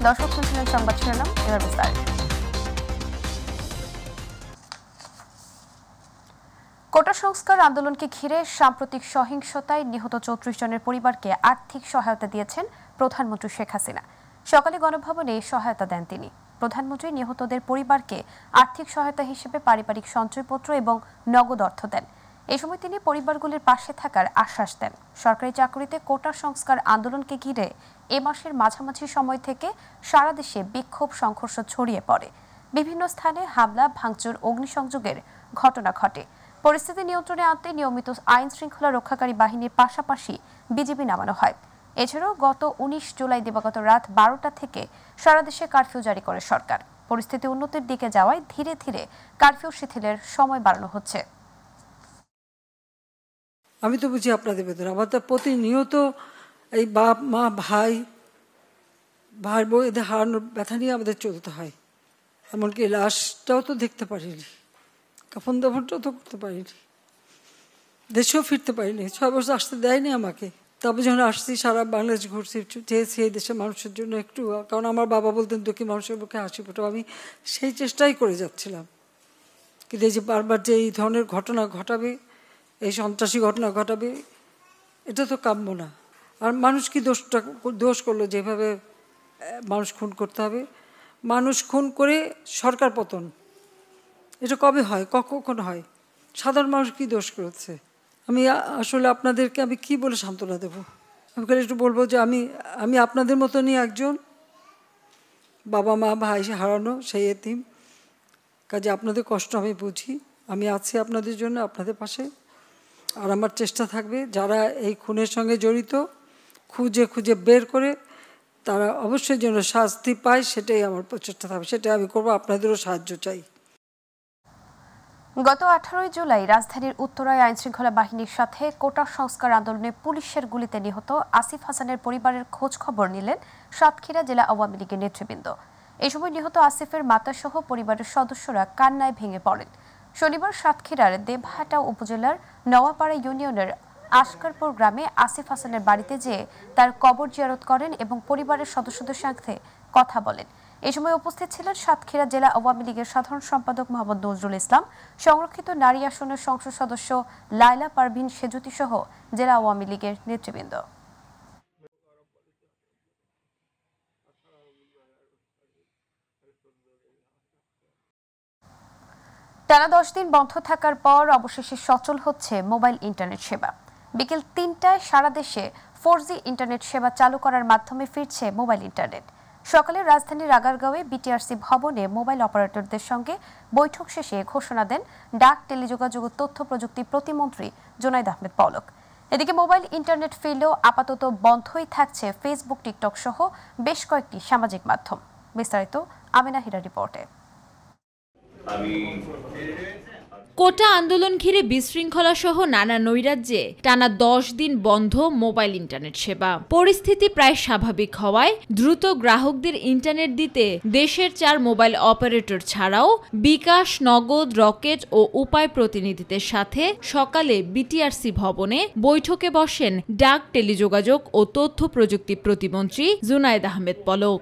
দর্শক শুনছিলেন সংবাদ শিরোনাম, এবার বিস্তারিত। কোটা সংস্কার আন্দোলনকে ঘিরে সাম্প্রতিক সহিংসতায় নিহত ৩৪ জনের পরিবারকে আর্থিক সহায়তা দিয়েছেন প্রধানমন্ত্রী শেখ হাসিনা। সকালে গণভবনে সহায়তা দেন তিনি। প্রধানমন্ত্রী নিহতদের পরিবারকে আর্থিক সহায়তা হিসেবে পারিবারিক সঞ্চয়পত্র এবং নগদ অর্থ দেন। এই সময় তিনি পরিবারগুলির পাশে থাকার আশ্বাস দেন। সরকারি চাকরিতে কোটা সংস্কার আন্দোলনকে ঘিরে এ মাসের মাঝামাঝি সময় থেকে সারা দেশে বিক্ষোভ সংঘর্ষ ছড়িয়ে পড়ে। বিভিন্ন স্থানে হামলা, ভাঙচুর, অগ্নিসংযোগের ঘটনা ঘটে। পরিস্থিতি নিয়ন্ত্রণে আনতে নিয়মিত আইন শৃঙ্খলা রক্ষাকারী বাহিনীর পাশাপাশি বিজিবি নামানো হয়। এছাড়াও গত ১৯ জুলাই দিবাগত রাত ১২টা থেকে সারা দেশে কারফিউ জারি করে সরকার। পরিস্থিতি উন্নতির দিকে যাওয়ায় ধীরে ধীরে কারফিউ শিথিলের সময় বাড়ানো হচ্ছে। আমি তো বুঝি আপনাদের ভেতরে আমার তো প্রতিনিয়ত এই বাপ মা ভাই বউ এদের হারানোর ব্যথা নিয়ে আমাদের চলতে হয়। এমনকি লাশটাও তো দেখতে পারিনি, কাফন দাফনটাও তো করতে পারিনি, দেশেও ফিরতে পারিনি। ৬ বছর আসতে দেয়নি আমাকে। তবে যখন আসছি সারা বাংলাদেশ ঘুরছি, চেয়েছি এই দেশের মানুষের জন্য একটু, কারণ আমার বাবা বলতেন দুঃখী মানুষের মুখে হাসি ফোটাও। আমি সেই চেষ্টাই করে যাচ্ছিলাম, কিন্তু এই যে বারবার যে এই ধরনের ঘটনা ঘটাবে, এই সন্ত্রাসী ঘটনা ঘটাবে, এটা তো কাম্য না। আর মানুষ কি দোষ করলো যেভাবে মানুষ খুন করতে হবে? মানুষ খুন করে সরকার পতন, এটা কবে হয়, কখন হয়? সাধারণ মানুষ কি দোষ করেছে? আমি আসলে আপনাদেরকে আমি কি বলে সান্ত্বনা দেব? আমি একটু বলবো যে আমি আপনাদের মতনই একজন, বাবা মা ভাই হারানো সেই এতিম। কাজে আপনাদের কষ্ট আমি বুঝি, আমি আছি আপনাদের জন্য, আপনাদের পাশে। আর আমার চেষ্টা থাকবে যারা এই খুনের সঙ্গে জড়িত খুঁজে খুঁজে বের করে তারা অবশ্যই যেন শাস্তি পায়, সেটাই আমার প্রচেষ্টা থাকবে, সেটাই আমি করবো। আপনাদেরও সাহায্য চাই। গত 18 জুলাই রাজধানীর উত্তরায় আইনশৃঙ্খলা বাহিনীর সাথে কোটা সংস্কার আন্দোলনে পুলিশের গুলিতে নিহত আসিফ হাসানের পরিবারের খোঁজ খবর নিলেন সাতক্ষীরা জেলা আওয়ামী লীগের নেতৃবৃন্দ। এই সময় নিহত আসিফের মাতাসহ পরিবারের সদস্যরা কান্নায় ভেঙে পড়েন। শনিবার সাতক্ষীরার দেবহাটা উপজেলার নওয়াপাড়া ইউনিয়নের আশকারপুর গ্রামে আসিফ হাসানের বাড়িতে যেয়ে তার কবর জিয়ারত করেন এবং পরিবারের সদস্যদের সাথে কথা বলেন। এই সময় উপস্থিত ছিলেন সাতক্ষীরা জেলা আওয়ামী লীগের সাধারণ সম্পাদক মোহাম্মদ নজরুল ইসলাম, সংরক্ষিত নারী আসনের সংসদ সদস্য লায়লা পারভিন সেজুতি সহ জেলা আওয়ামী লীগের নেতৃবৃন্দ। টানা 10 দিন বন্ধ থাকার পর অবশেষে সচল হচ্ছে মোবাইল ইন্টারনেট সেবা। বিকেল ৩টায় সারা দেশে 4G ইন্টারনেট সেবা চালু করার মাধ্যমে ফিরছে মোবাইল ইন্টারনেট। সকালে রাজধানীর আগারগাঁওয়ে বিটিআরসি ভবনে মোবাইল অপারেটরদের সঙ্গে বৈঠক শেষে ঘোষণা দেন ডাক, টেলিযোগাযোগ ও তথ্য প্রযুক্তি প্রতিমন্ত্রী জুনাইদ আহমেদ পলক। এদিকে মোবাইল ইন্টারনেট ফিরলেও আপাতত বন্ধই থাকছে ফেসবুক, টিকটক সহ বেশ কয়েকটি সামাজিক মাধ্যম। বিস্তারিত আমিনা হীরার রিপোর্টে। কোটা আন্দোলন ঘিরে বিশৃঙ্খলা সহ নানা নৈরাজ্যে টানা 10 দিন বন্ধ মোবাইল ইন্টারনেট সেবা। পরিস্থিতি প্রায় স্বাভাবিক হওয়ায় দ্রুত গ্রাহকদের ইন্টারনেট দিতে দেশের 4 মোবাইল অপারেটর ছাড়াও বিকাশ, নগদ, রকেট ও উপায় প্রতিনিধিদের সাথে সকালে বিটিআরসি ভবনে বৈঠকে বসেন ডাক, টেলিযোগাযোগ ও তথ্য প্রযুক্তি প্রতিমন্ত্রী জুনাইদ আহমেদ পলক।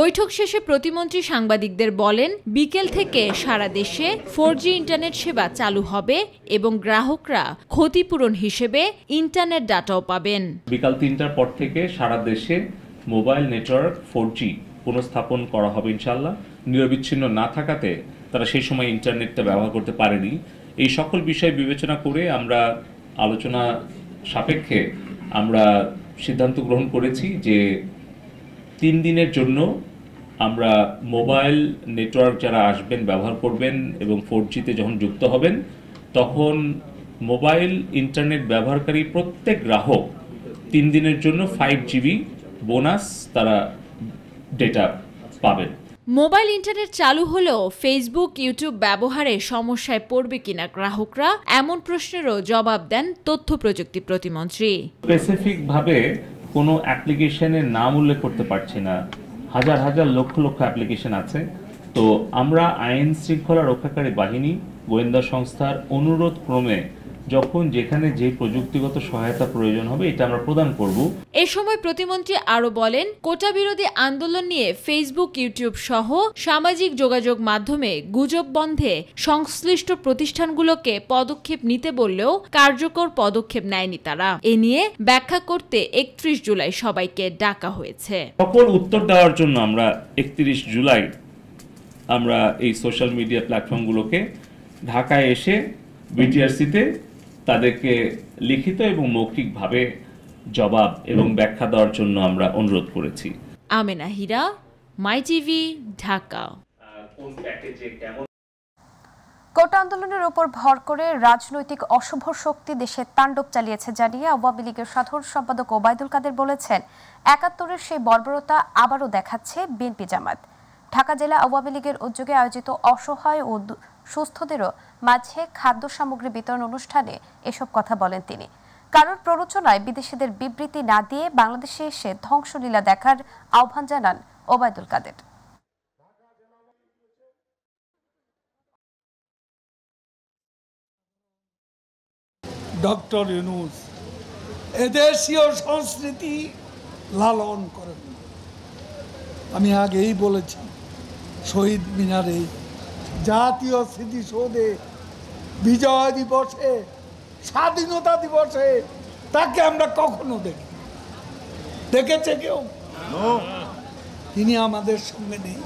বৈঠক শেষে প্রতিমন্ত্রী সাংবাদিকদের বলেন, বিকেল থেকে সারা দেশে 4G ইন্টারনেট সেবা চালু হবে এবং গ্রাহকরা ক্ষতিপূরণ হিসেবে ইন্টারনেট ডাটাও পাবেন। বিকাল ৩টার পর থেকে সারা দেশে মোবাইল নেটওয়ার্ক 4G পুনঃস্থাপন করা হবে ইনশাআল্লাহ। নিরবিচ্ছিন্ন না থাকাতে তারা সেই সময় ইন্টারনেটটা ব্যবহার করতে পারেনি। এই সকল বিষয় বিবেচনা করে আমরা আলোচনা সাপেক্ষে আমরা সিদ্ধান্ত গ্রহণ করেছি যে 3 দিনের জন্য আমরা মোবাইল নেটওয়ার্ক যারা আসবেন, ব্যবহার করবেন এবং 4Gতে যখন যুক্ত হবেন তখন মোবাইল ইন্টারনেট ব্যবহারকারী প্রত্যেক গ্রাহক 3 দিনের জন্য 5GB বোনাস তারা ডেটা পাবেন। মোবাইল ইন্টারনেট চালু হলেও ফেসবুক, ইউটিউব ব্যবহারে সমস্যায় পড়বে কিনা গ্রাহকরা, এমন প্রশ্নেরও জবাব দেন তথ্য প্রযুক্তি প্রতিমন্ত্রী। স্পেসিফিকভাবে কোনো অ্যাপ্লিকেশনের নাম উল্লেখ করতে পারছি না, হাজার হাজার লক্ষ লক্ষ অ্যাপ্লিকেশন আছে। তো আমরা আইন শৃঙ্খলা রক্ষাকারী বাহিনী, গোয়েন্দা সংস্থার অনুরোধ ক্রমে যখন যেখানে যে প্রযুক্তিগত সহায়তা প্রয়োজন হবে এটা আমরা প্রদান করব। এ সময় প্রতিমন্ত্রী আরো বলেন, কোটা বিরোধী আন্দোলন নিয়ে ফেসবুক, ইউটিউব সহ সামাজিক যোগাযোগ মাধ্যমে গুজব বন্ধে সংশ্লিষ্ট প্রতিষ্ঠানগুলোকে পদক্ষেপ নিতে বললেও কার্যকর পদক্ষেপ নেয়নি তারা। এ নিয়ে ব্যাখ্যা করতে 31 জুলাই সবাইকে ডাকা হয়েছে। সকল উত্তর দেওয়ার জন্য আমরা 31 জুলাই আমরা এই সোশ্যাল মিডিয়া প্ল্যাটফর্মগুলোকে ঢাকায় এসে বিটিআরসিতে তাদেরকে লিখিত এবং মৌখিকভাবে জবাব এবং ব্যাখ্যা দেওয়ার জন্য আমরা অনুরোধ করেছি। আমেনা হীরা, মাই টিভি, ঢাকা। কোটা আন্দোলনের উপর ভর করে রাজনৈতিক অশুভ শক্তি দেশে তাণ্ডব চালিয়েছে জানিয়ে আওয়ামী লীগের সাধারণ সম্পাদক ওবায়দুল কাদের বলেছেন, ৭১-এর সেই বর্বরতা আবারও দেখাচ্ছে বিএনপি জামাত। ঢাকা জেলা আওয়ামী লীগের উদ্যোগে আয়োজিত অসহায় ও সুস্থদেরও মাঝে খাদ্য সামগ্রী বিতরণ অনুষ্ঠানে এসব কথা বলেন তিনি। কারোর প্ররোচনায় বিদেশিদের বিবৃতি না দিয়ে বাংলাদেশে এসে ধ্বংসলীলা দেখার আহ্বান জানান ওবায়দুল কাদের। ডক্টর ইউনূস এদেশীয় সংস্কৃতি লালন করেন। আমি আগেই বলেছি, শহীদ মিনারে, জাতীয় স্মৃতিসৌধে, বিজয় দিবসে, স্বাধীনতা দিবসে তাকে আমরা কখনো দেখেছে কেউ? তিনি আমাদের সঙ্গে নেই,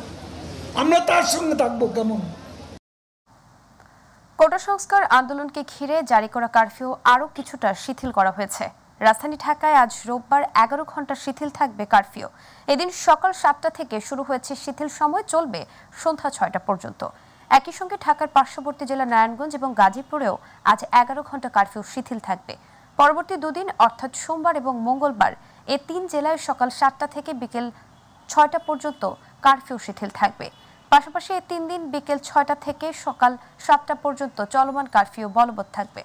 আমরা তার সঙ্গে থাকবো কেমন? কোটা সংস্কার আন্দোলনকে ঘিরে জারি করা কারফিউ আরও কিছুটা শিথিল করা হয়েছে। রাজধানী ঢাকায় আজ রোববার 11 ঘন্টা শিথিল থাকবে কারফিউ। এদিন সকাল 7টা থেকে শুরু হয়েছে শিথিল সময়, চলবে সন্ধ্যা 6টা পর্যন্ত। একই সঙ্গে ঢাকার পার্শ্ববর্তী জেলা নারায়ণগঞ্জ এবং গাজীপুরেও আজ 11 ঘন্টা কারফিউ শিথিল থাকবে। পরবর্তী দুদিন অর্থাৎ সোমবার এবং মঙ্গলবার এই 3 জেলায় সকাল 7টা থেকে বিকেল 6টা পর্যন্ত কারফিউ শিথিল থাকবে। পাশাপাশি এই 3 দিন বিকেল 6টা থেকে সকাল 7টা পর্যন্ত চলমান কারফিউ বলবৎ থাকবে।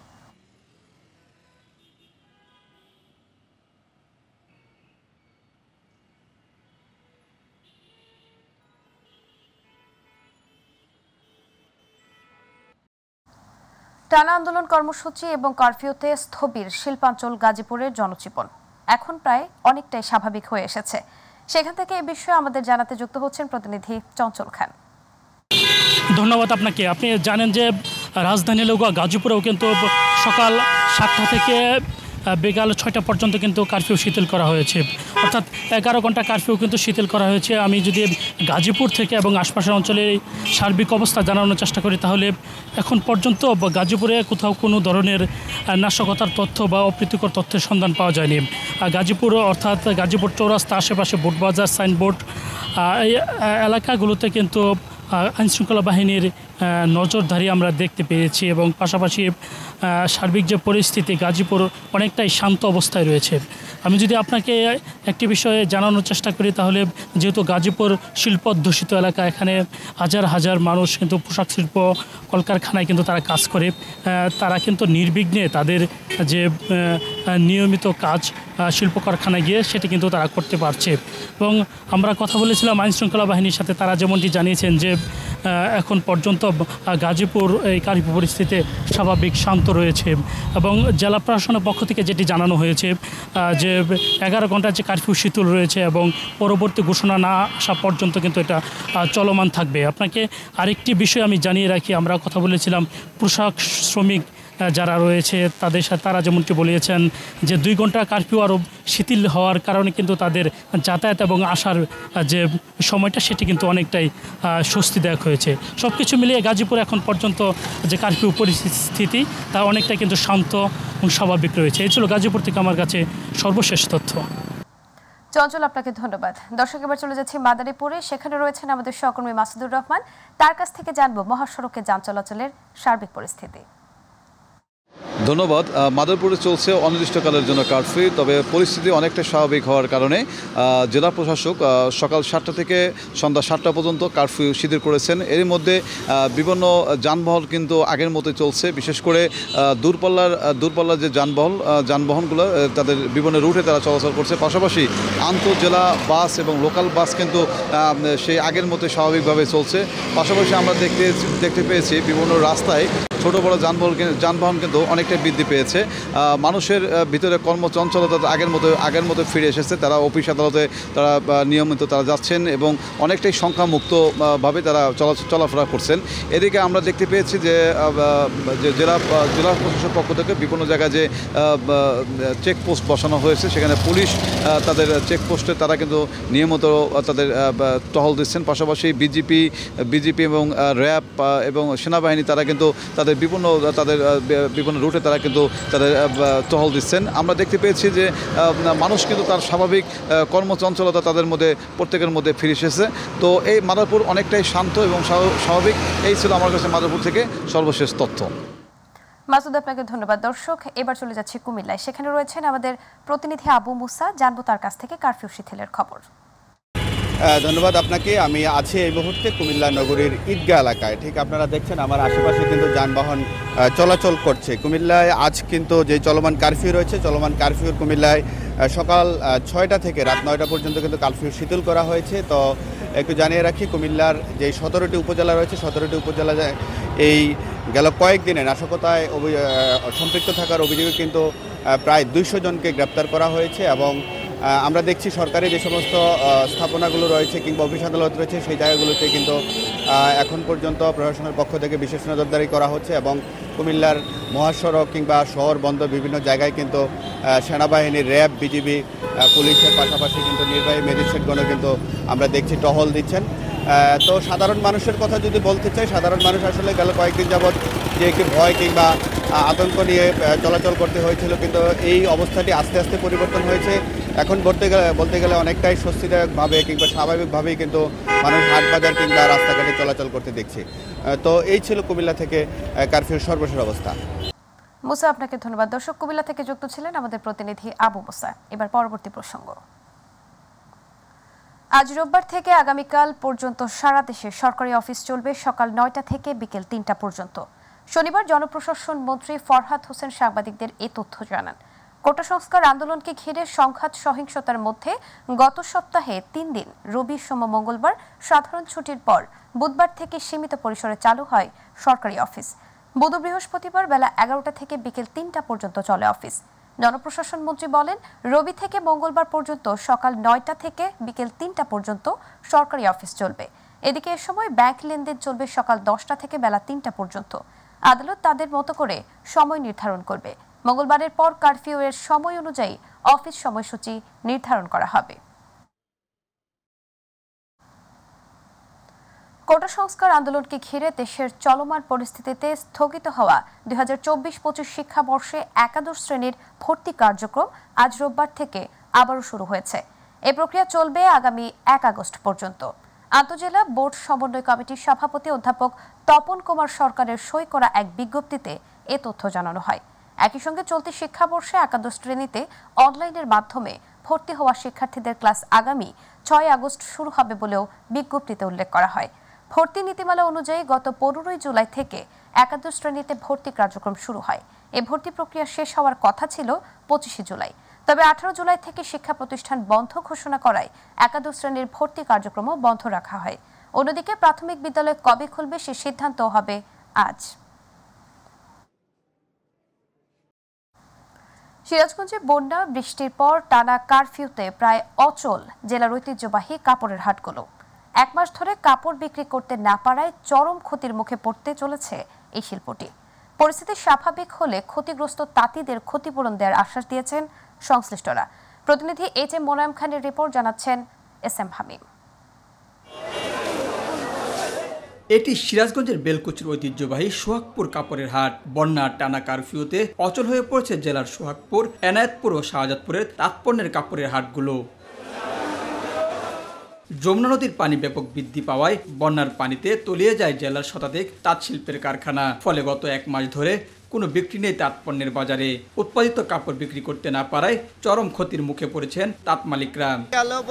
টানা আন্দোলন কর্মসূচি এবং কারফিউতে স্থবির শিল্পাঞ্চল গাজীপুরের জনজীবন এখন প্রায় অনেকটাই স্বাভাবিক হয়ে এসেছে। সেখান থেকে এই বিষয়ে আমাদের জানাতে যুক্ত হচ্ছেন প্রতিনিধি চঞ্চল খান। ধন্যবাদ আপনাকে। আপনি জানেন যে রাজধানী লগোয়া গাজীপুরেও কিন্তু সকাল 7টা থেকে বিকাল 6টা পর্যন্ত কিন্তু কারফিউ শিথিল করা হয়েছে, অর্থাৎ 11 ঘন্টা কারফিউ কিন্তু শিথিল করা হয়েছে। আমি যদি গাজীপুর থেকে এবং আশপাশের অঞ্চলের সার্বিক অবস্থা জানানোর চেষ্টা করি, তাহলে এখন পর্যন্ত গাজীপুরে কোথাও কোনো ধরনের নাশকতার তথ্য বা অপ্রীতিকর তথ্যের সন্ধান পাওয়া যায়নি। গাজীপুর অর্থাৎ গাজীপুর চৌরাস্তা, আশেপাশে বোটবাজার, সাইনবোর্ড, এই এলাকাগুলোতে কিন্তু আইনশৃঙ্খলা বাহিনীর নজরদারি আমরা দেখতে পেয়েছি এবং পাশাপাশি সার্বিক যে পরিস্থিতি, গাজীপুর অনেকটাই শান্ত অবস্থায় রয়েছে। আমি যদি আপনাকে একটি বিষয়ে জানানোর চেষ্টা করি, তাহলে যেহেতু গাজীপুর শিল্পোদ্ধূষিত এলাকা, এখানে হাজার হাজার মানুষ কিন্তু পোশাক শিল্প কলকারখানায় কিন্তু তারা কাজ করে, তারা কিন্তু নির্বিঘ্নে তাদের যে নিয়মিত কাজ শিল্প কারখানায় গিয়ে সেটি কিন্তু তারা করতে পারছে। এবং আমরা কথা বলেছিলাম আইনশৃঙ্খলা বাহিনীর সাথে, তারা যেমনটি জানিয়েছেন যে এখন পর্যন্ত গাজীপুর এই কারফিউ পরিস্থিতিতে স্বাভাবিক শান্ত রয়েছে এবং জেলা প্রশাসনের পক্ষ থেকে যেটি জানানো হয়েছে যে 11 ঘন্টার যে কারফিউ শিথিল রয়েছে এবং পরবর্তী ঘোষণা না আসা পর্যন্ত কিন্তু এটা চলমান থাকবে। আপনাকে আরেকটি বিষয় আমি জানিয়ে রাখি, আমরা কথা বলেছিলাম পোশাক শ্রমিক যারা রয়েছে তাদের সাথে, তারা যেমনটি বলেছেন যে 2 ঘন্টা কারফিউ আরও শিথিল হওয়ার কারণে কিন্তু তাদের যাতায়াত এবং আসার যে সময়টা সেটি কিন্তু অনেকটাই স্বস্তিদায়ক হয়েছে। সব কিছু মিলিয়ে গাজীপুর এখন পর্যন্ত যে কারফিউ পরিস্থিতি তা অনেকটাই কিন্তু শান্ত এবং স্বাভাবিক রয়েছে। এই ছিল গাজীপুর থেকে আমার কাছে সর্বশেষ তথ্য। চঞ্চল, আপনাকে ধন্যবাদ। দর্শক, এবার চলে যাচ্ছি মাদারীপুরে। সেখানে রয়েছেন আমাদের সহকর্মী মাসুদুর রহমান। তার কাছ থেকে জানবো মহাসড়কে যান চলাচলের সার্বিক পরিস্থিতি। ধন্যবাদ। মাদারীপুরে চলছে অনির্দিষ্টকালের জন্য কারফিউ, তবে পরিস্থিতি অনেকটা স্বাভাবিক হওয়ার কারণে জেলা প্রশাসক সকাল 7টা থেকে সন্ধ্যা 7টা পর্যন্ত কারফিউ শিথিল করেছেন। এর মধ্যে বিভিন্ন যানবাহন কিন্তু আগের মতো চলছে, বিশেষ করে দূরপাল্লার যে যানবাহনগুলো তাদের বিভিন্ন রুটে তারা চলাচল করছে। পাশাপাশি আন্তঃজেলা বাস এবং লোকাল বাস কিন্তু সেই আগের মতো স্বাভাবিকভাবে চলছে। পাশাপাশি আমরা দেখতে পেয়েছি বিভিন্ন রাস্তায় ছোট ছোট বড় যানবাহন কিন্তু অনেকটাই বৃদ্ধি পেয়েছে। মানুষের ভিতরে কর্মচঞ্চলতা আগের মতো ফিরে এসেছে। তারা অফিস আদালতে তারা নিয়মিত তারা যাচ্ছেন এবং অনেকটাই সংখ্যামুক্তভাবে তারা চলাফেরা করছেন। এদিকে আমরা দেখতে পেয়েছি যে জেলা প্রশাসনের পক্ষ থেকে বিভিন্ন জায়গায় যে চেকপোস্ট বসানো হয়েছে, সেখানে পুলিশ তাদের চেকপোস্টে তারা কিন্তু নিয়মিত তাদের টহল দিচ্ছেন। পাশাপাশি বিজিপি এবং র্যাব এবং সেনাবাহিনী তারা কিন্তু তাদের বিভিন্ন রুটে তারা কিন্তু তাদের টহল দিচ্ছেন। আমরা দেখতে পেয়েছি যে মানুষ কিন্তু তার স্বাভাবিক কর্মচঞ্চলতা তাদের মধ্যে প্রত্যেকের মধ্যে ফিরে এসেছে। তো এই মাদারপুর অনেকটাই শান্ত এবং স্বাভাবিক। এই ছিল আমার কাছে মাদারপুর থেকে সর্বশেষ তথ্য। মাসুদ, আপনাকে ধন্যবাদ। দর্শক, এবার চলে যাচ্ছি কুমিল্লায়। সেখানে রয়েছেন আমাদের প্রতিনিধি আবু মুসা। জানবো তার কাছ থেকে কারফিউ শিথিলের খবর। ধন্যবাদ আপনাকে। আমি আছি এই মুহূর্তে কুমিল্লা নগরীর ঈদগাহ এলাকায়। ঠিক আপনারা দেখছেন আমার আশেপাশে কিন্তু যানবাহন চলাচল করছে। কুমিল্লায় আজ কিন্তু যে চলমান কারফিউ রয়েছে, চলমান কারফিউর কুমিল্লায় সকাল 6টা থেকে রাত 9টা পর্যন্ত কিন্তু কারফিউ শিথিল করা হয়েছে। তো একটু জানিয়ে রাখি, কুমিল্লার যে 17টি উপজেলা রয়েছে, 17টি উপজেলায় এই গেল কয়েকদিনে নাশকতায় সম্পৃক্ত থাকার অভিযোগে কিন্তু প্রায় 200 জনকে গ্রেপ্তার করা হয়েছে। এবং আমরা দেখছি সরকারি যে সমস্ত স্থাপনাগুলো রয়েছে কিংবা অফিস আদালত রয়েছে, সেই জায়গাগুলোতে কিন্তু এখন পর্যন্ত প্রশাসনের পক্ষ থেকে বিশেষ নজরদারি করা হচ্ছে। এবং কুমিল্লার মহাসড়ক কিংবা শহর বন্দর বিভিন্ন জায়গায় কিন্তু সেনাবাহিনী, র্যাব, বিজিবি, পুলিশের পাশাপাশি কিন্তু নির্বাহী ম্যাজিস্ট্রেটগণও কিন্তু আমরা দেখছি টহল দিচ্ছেন। তো সাধারণ মানুষের কথা যদি বলতে চাই, সাধারণ মানুষ আসলে গেল কয়েকদিন যাবৎ যে একটি ভয় কিংবা আতঙ্ক নিয়ে চলাচল করতে হয়েছিল, কিন্তু এই অবস্থাটি আস্তে আস্তে পরিবর্তন হয়েছে। এখন বলতে গেলে অনেকটাই স্বস্তিদায়কভাবে কিংবা স্বাভাবিকভাবেই কিন্তু মানুষ হাট বাজার কিংবা রাস্তাঘাটে চলাচল করতে দেখছে। তো এই ছিল কুমিল্লা থেকে কারফিউর সর্বশেষ অবস্থা। মুসা, আপনাকে ধন্যবাদ। দর্শক, কুমিল্লা থেকে যুক্ত ছিলেন আমাদের প্রতিনিধি আবু মুসা। এবার পরবর্তী প্রসঙ্গ। আজ রোববার থেকে আগামীকাল পর্যন্ত সারা দেশে সরকারি অফিস চলবে সকাল 9টা থেকে বিকেল 3টা পর্যন্ত। শনিবার জনপ্রশাসন মন্ত্রী ফরহাদ হোসেন সাংবাদিকদের এই তথ্য জানান। কোটা সংস্কার আন্দোলনকে ঘিরে সংঘাত সহিংসতার মধ্যে গত সপ্তাহে 3 দিন রবি, সোম, মঙ্গলবার সাধারণ ছুটির পর বুধবার থেকে সীমিত পরিসরে চালু হয় সরকারি অফিস। বুধ, বৃহস্পতিবার বেলা 11টা থেকে বিকেল 3টা পর্যন্ত চলে অফিস। জনপ্রশাসন মন্ত্রী বলেন, রবি থেকে মঙ্গলবার পর্যন্ত সকাল 9টা থেকে বিকেল 3টা পর্যন্ত সরকারি অফিস চলবে। এদিকে এ সময় ব্যাংক লেনদেন চলবে সকাল 10টা থেকে বেলা 3টা পর্যন্ত। আদালত তাদের মতো করে সময় নির্ধারণ করবে। মঙ্গলবারের পর কারফিউ এর সময় অনুযায়ী অফিস সময়সূচি নির্ধারণ করা হবে। কোটা সংস্কার আন্দোলনকে ঘিরে দেশের চলমান পরিস্থিতিতে স্থগিত হওয়া 2024-25 শিক্ষাবর্ষে একাদশ শ্রেণীর ভর্তি কার্যক্রম আজ রোববার থেকে আবারও শুরু হয়েছে। এই প্রক্রিয়া চলবে আগামী 1 আগস্ট পর্যন্ত। আন্তজেলা বোর্ড সমন্বয় কমিটির সভাপতি অধ্যাপক তপন কুমার সরকারের সই করা এক বিজ্ঞপ্তিতে এ তথ্য জানানো হয়। একই সঙ্গে চলতি শিক্ষাবর্ষে একাদশ শ্রেণীতে অনলাইনের মাধ্যমে ভর্তি হওয়া শিক্ষার্থীদের ক্লাস আগামী 6 আগস্ট শুরু হবে বলেও বিজ্ঞপ্তিতে উল্লেখ করা হয়। ভর্তি নীতিমালা অনুযায়ী গত 15 জুলাই থেকে একাদশ শ্রেণীতে ভর্তি কার্যক্রম শুরু হয়। এই ভর্তি প্রক্রিয়া শেষ হওয়ার কথা ছিল 25 জুলাই। তবে 18 জুলাই থেকে শিক্ষা প্রতিষ্ঠান বন্ধ ঘোষণা করায় একাদশ শ্রেণীর ভর্তি কার্যক্রমও বন্ধ রাখা হয়। অন্যদিকে প্রাথমিক বিদ্যালয় কবে খুলবে সে সিদ্ধান্ত হবে আজ। সিরাজগঞ্জে বন্যা বৃষ্টির পর টানা কারফিউতে প্রায় অচল জেলার ঐতিহ্যবাহী কাপড়ের হাটগুলো। 1 মাস ধরে কাপড় বিক্রি করতে না পারায় চরম ক্ষতির মুখে পড়তে চলেছে এই শিল্পটি। পরিস্থিতি স্বাভাবিক হলে ক্ষতিগ্রস্ত তাঁতিদের ক্ষতিপূরণ দেওয়ার আশ্বাস দিয়েছেন সংশ্লিষ্টরা। প্রতিনিধি এইচ.এম. মোনায়েম খানের রিপোর্ট, জানাচ্ছেন এস.এম. হামিম। এটি সিরাজগঞ্জের বেলকুচির ঐতিহ্যবাহী সোহাগপুর কাপড়ের হাট। বন্যার টানা কারফিউতে অচল হয়ে পড়েছে জেলার সোহাগপুর, এনায়েতপুর ও শাহজাদপুরের তাঁতপণ্যের কাপড়ের হাটগুলো। যমুনা নদীর পানি ব্যাপক বৃদ্ধি পাওয়ায় বন্যার পানিতে তলিয়ে যায় জেলার শতাধিক তাঁত শিল্পের কারখানা। ফলে গত 1 মাস ধরে কোনো বিক্রি নেই তাঁতপণ্যের বাজারে। উৎপাদিত কাপড় বিক্রি করতে না পারায় চরম ক্ষতির মুখে পড়েছেন তাঁত মালিকরা।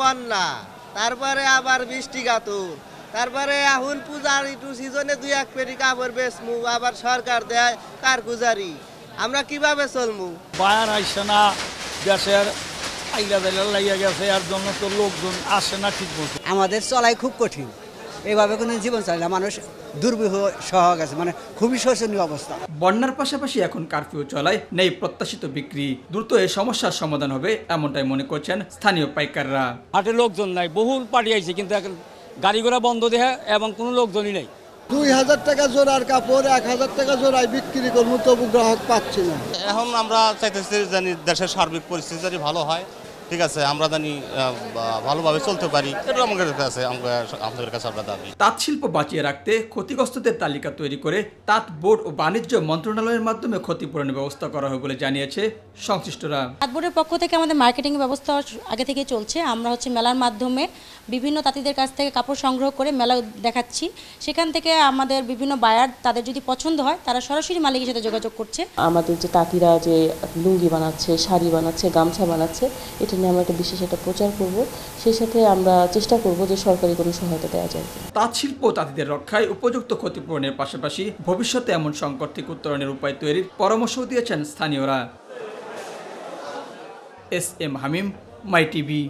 বন্যা, তারপরে আবার বৃষ্টি গাতুর, তারপরে এখন পূজার একটু সিজনে 2-1 পেটি কাপড় বেচমু, আবার সরকার দেয় কারগুজারি, আমরা কিভাবে চলমু? বায়ান আইসে না, দেশের আইলা দাইলা লাগিয়া গেছে, এর জন্য তো লোকজন আসে না ঠিক মতো। আমাদের চলাই খুব কঠিন, এইভাবে কোনো জীবন চাইলে মানুষ দুর্বিহ সহ গেছে, মানে খুবই শোচনীয় অবস্থা। বন্যার পাশাপাশি এখন কারফিউ চলায় নেই প্রত্যাশিত বিক্রি। দ্রুত এই সমস্যার সমাধান হবে এমনটাই মনে করছেন স্থানীয় পাইকাররা। হাটে লোকজন নাই, বহুল পার্টি আইছে, কিন্তু এখন গাড়ি ঘোড়া বন্ধ দেয় এবং কোনো লোকজনই নেই। 2000 টাকা জোড়ার কাপড় 1000 টাকা জোড়ায় বিক্রি করবো, তবু গ্রাহক পাচ্ছি না। এখন আমরা চাইতেছি জানি দেশের সার্বিক পরিস্থিতি যদি ভালো হয়, ঠিক আছে, আমরা জানি ভালোভাবে চলতে পারি, এটা আমাদের কাছে আমরা দাবি। তাঁত শিল্প বাঁচিয়ে রাখতে ক্ষতিগ্রস্তদের তালিকা তৈরি করে তাঁত বোর্ড ও বাণিজ্য মন্ত্রণালয়ের মাধ্যমে ক্ষতিপূরণের ব্যবস্থা করা হবে বলে জানিয়েছে সংশ্লিষ্টরা। তাঁত বোর্ডের পক্ষ থেকে আমাদের মার্কেটিং ব্যবস্থা আগে থেকে চলছে। আমরা মেলার মাধ্যমে বিভিন্ন তাঁতিদের কাছ থেকে কাপড় সংগ্রহ করে মেলা দেখাচ্ছি। সেখান থেকে আমাদের বিভিন্ন বায়ার, তাদের যদি পছন্দ হয় তারা সরাসরি মালিকের সাথে যোগাযোগ করছে। আমাদের যে তাঁতিরা যে লুঙ্গি বানাচ্ছে, শাড়ি বানাচ্ছে, গামছা বানাচ্ছে, এটা নিয়ে আমরা একটা বিশেষ একটা প্রচার করব। সেই সাথে আমরা চেষ্টা করব যে সরকারি কোনো সহায়তা দেওয়া যায়। তাঁত শিল্প তাঁতিদের রক্ষায় উপযুক্ত ক্ষতিপূরণের পাশাপাশি ভবিষ্যতে এমন সংকট থেকে উত্তরণের উপায় তৈরির পরামর্শ দিয়েছেন স্থানীয়রা। SM হামিম, মাই টিভি।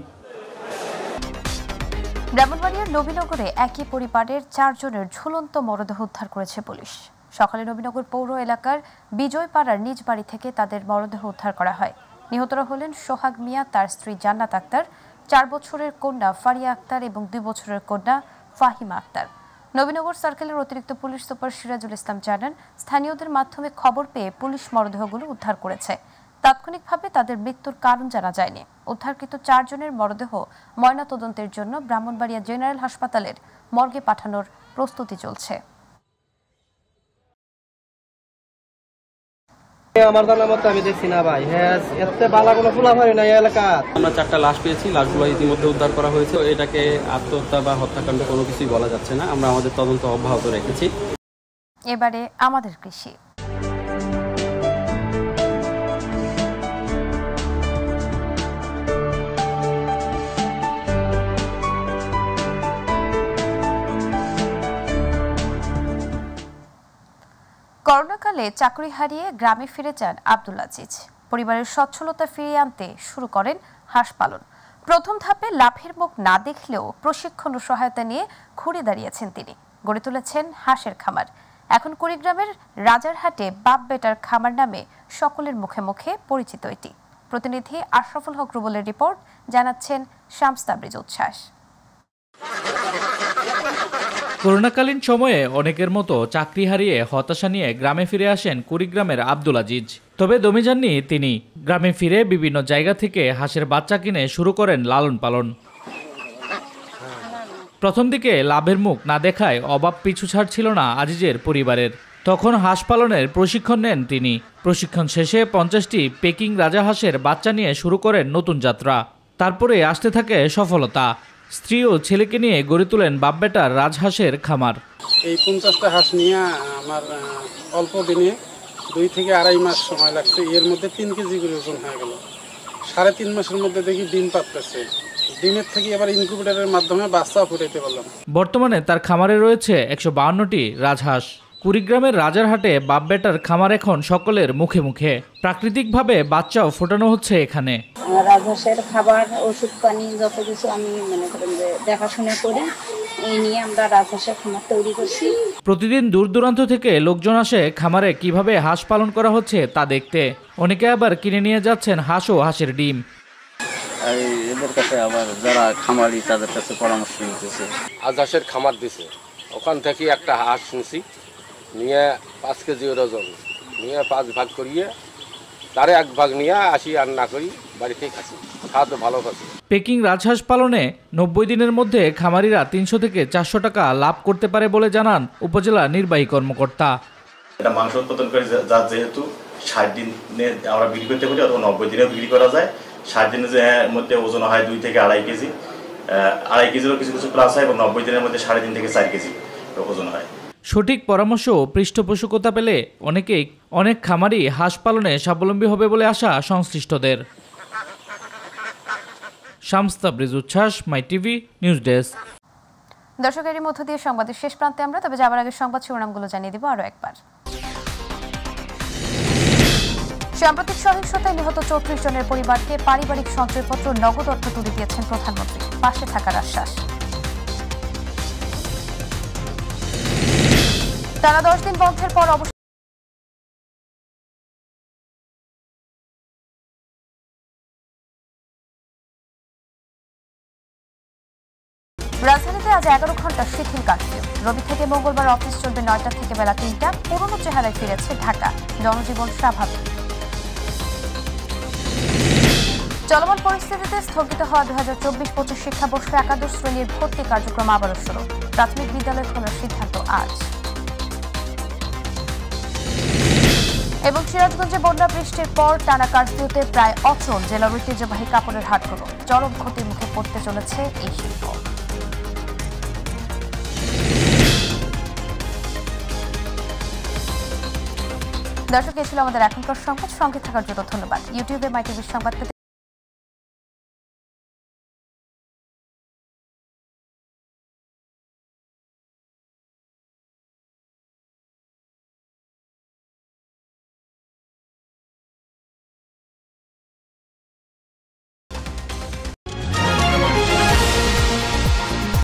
ব্রাহ্মণবাড়িয়ার নবীনগরে একই পরিবারের 4 জনের ঝুলন্ত মরদেহ উদ্ধার করেছে পুলিশ। সকালে নবীনগর পৌর এলাকার বিজয়পাড়ার নিজ বাড়ি থেকে তাদের মরদেহ উদ্ধার করা হয়। নিহতরা হলেন সোহাগ মিয়া, তার স্ত্রী জান্নাত আক্তার, 4 বছরের কন্যা ফারিয়া আক্তার এবং 2 বছরের কন্যা ফাহিমা আক্তার। নবীনগর সার্কেলের অতিরিক্ত পুলিশ সুপার সিরাজুল ইসলাম জানান, স্থানীয়দের মাধ্যমে খবর পেয়ে পুলিশ মরদেহগুলো উদ্ধার করেছে। তাৎক্ষণিকভাবে তাদের মৃত্যুর কারণ জানা যায়নি। উদ্ধারকৃত 4 জনের মরদেহ ময়নাতদন্তের জন্য ব্রাহ্মণবাড়িয়া জেনারেল হাসপাতালের মর্গে পাঠানোর প্রস্তুতি চলছে। আমার জানার মতো আমি দেখছি না ভাই, হ্যাঁ এতে বালা কোনো ফুলাফারি নাই এলাকা। আমরা 4টা লাশ পেয়েছি, লাশগুলো ইতিমধ্যে উদ্ধার করা হয়েছে। এটাকে আত্মহত্যা বা হত্যাকাণ্ড কোনো কিছুই বলা যাচ্ছে না। আমরা আমাদের তদন্ত অব্যাহত রেখেছি। এবারে আমাদের কৃষি। করোনাকালে চাকরি হারিয়ে গ্রামে ফিরে যান আব্দুল আজিজ। পরিবারের সচ্ছলতা ফিরিয়ে আনতে শুরু করেন হাঁস পালন। প্রথম ধাপে লাভের মুখ না দেখলেও প্রশিক্ষণ ও সহায়তা নিয়ে ঘুরে দাঁড়িয়েছেন তিনি। গড়ে তুলেছেন হাঁসের খামার। এখন কুড়িগ্রামের রাজারহাটে বাপ বেটার খামার নামে সকলের মুখে মুখে পরিচিত এটি। প্রতিনিধি আশরাফুল হক রুবলের রিপোর্ট, জানাচ্ছেন শামস তাবরিজ উচ্ছ্বাস। করোনাকালীন সময়ে অনেকের মতো চাকরি হারিয়ে হতাশা নিয়ে গ্রামে ফিরে আসেন কুড়িগ্রামের আব্দুল আজিজ। তবে দমে যাননি তিনি। গ্রামে ফিরে বিভিন্ন জায়গা থেকে হাঁসের বাচ্চা কিনে শুরু করেন লালন পালন। প্রথম দিকে লাভের মুখ না দেখায় অভাব পিছু ছাড়ছিল না আজিজের পরিবারের। তখন হাঁস পালনের প্রশিক্ষণ নেন তিনি। প্রশিক্ষণ শেষে 50টি পেকিং রাজাহাঁসের বাচ্চা নিয়ে শুরু করেন নতুন যাত্রা। তারপরে আসতে থাকে সফলতা। স্ত্রী ও ছেলেকে নিয়ে গড়ে তোলেন বাপ বেটার রাজহাঁসের খামার। এই 50টা হাঁস নিয়ে আমার অল্প দিনে 2 থেকে 2.5 মাস সময় লাগছে। এর মধ্যে 3 কেজি করে ওজন হয়ে গেল। 3.5 মাসের মধ্যে দেখি ডিম পাততেছে। ডিমের থেকে এবার ইনকিউবেটরের মাধ্যমে বাচ্চা ফুটাইতে পারলাম। বর্তমানে তার খামারে রয়েছে 152টি রাজহাঁস। কুড়িগ্রামের রাজারহাটে বাপ বেটার খামার এখন সকলের মুখে মুখে। প্রাকৃতিকভাবে বাচ্চাও ফোটানো হচ্ছে এখানে। রাজহাঁসের খাবার, ওষুধ পানি যত কিছু আমি মনে করেন যে দেখাশোনা করি। এই নিয়ে আমরা রাজহাঁসের খামার তৈরি করছি। প্রতিদিন দূর দূরান্ত থেকে লোকজন আসে খামারে কিভাবে হাঁস পালন করা হচ্ছে তা দেখতে। অনেকে আবার কিনে নিয়ে যাচ্ছেন হাঁস ও হাঁসের ডিম। এদের কাছে আবার যারা খামারি তাদের কাছে পরামর্শ নিতেছে। হাঁসের খামার দিছে, ওখান থেকে একটা হাঁস নিছি, নিয়ে 5 কেজি ওজন নিয়ে 5 ভাগ করিয়ে তারে 1 ভাগ নিয়ে আসি, আর না করি বাড়িতেই খাচ্ছি। খাওয়া তো ভালো খাচ্ছি। পেকিং রাজহাঁস পালনে 90 দিনের মধ্যে খামারিরা 300 থেকে 400 টাকা লাভ করতে পারে বলে জানান উপজেলা নির্বাহী কর্মকর্তা। এটা মাংস উৎপাদনকারী জাত, যেহেতু 60 দিনে আমরা বিক্রি করতে পারি অথবা 90 দিনেও বিক্রি করা যায়। 60 দিনের মধ্যে ওজন হয় 2 থেকে 2.5 কেজি। 2.5 কেজিরও কিছু কিছু প্লাস হয় এবং 90 দিনের মধ্যে 3.5 থেকে 4 কেজি ওজন হয়। সঠিক পরামর্শ ও পৃষ্ঠপোষকতা পেলে অনেক খামারি হাঁস পালনে স্বাবলম্বী হবে বলে আশা সংশ্লিষ্টদের। শামস তাবরিজ উচ্ছ্বাস, মাই টিভি নিউজ ডেস্ক। দর্শকের মধ্য দিয়ে সংবাদের শেষ প্রান্তে আমরা, তবে যাবার আগে সংবাদ শিরোনামগুলো জানিয়ে দিব আরো একবার। সাম্প্রতিক সহিংসতায় নিহত 34 জনের পরিবারকে পারিবারিক সঞ্চয়পত্র, নগদ অর্থ তুলে দিয়েছেন প্রধানমন্ত্রী। পাশে থাকার আশ্বাস। টানা 10 দিন বন্ধের পর রাজধানীতে আজ 11 ঘন্টা শিথিল কারফিউ। রবি থেকে মঙ্গলবার অফিস চলবে 9টা থেকে বেলা 3টা। পুরনো চেহারায় ফিরেছে ঢাকা, জনজীবন স্বাভাবিক। চলমান পরিস্থিতিতে স্থগিত হওয়া 2024-25 শিক্ষাবর্ষে একাদশ শ্রেণীর ভর্তি কার্যক্রম আবারও শুরু। প্রাথমিক বিদ্যালয় খোলার সিদ্ধান্ত আজ। এবং সিরাজগঞ্জে বন্যা বৃষ্টির পর টানা কারফিউতে প্রায় অচল জেলার ঐতিহ্যবাহী কাপড়ের হাটগুলো। চরম ক্ষতির মুখে পড়তে চলেছে এই শিল্প। দর্শক, এই ছিল আমাদের এখনকার সংবাদ। সঙ্গে থাকার জন্য ধন্যবাদ। ইউটিউবে মাই টিভির সংবাদ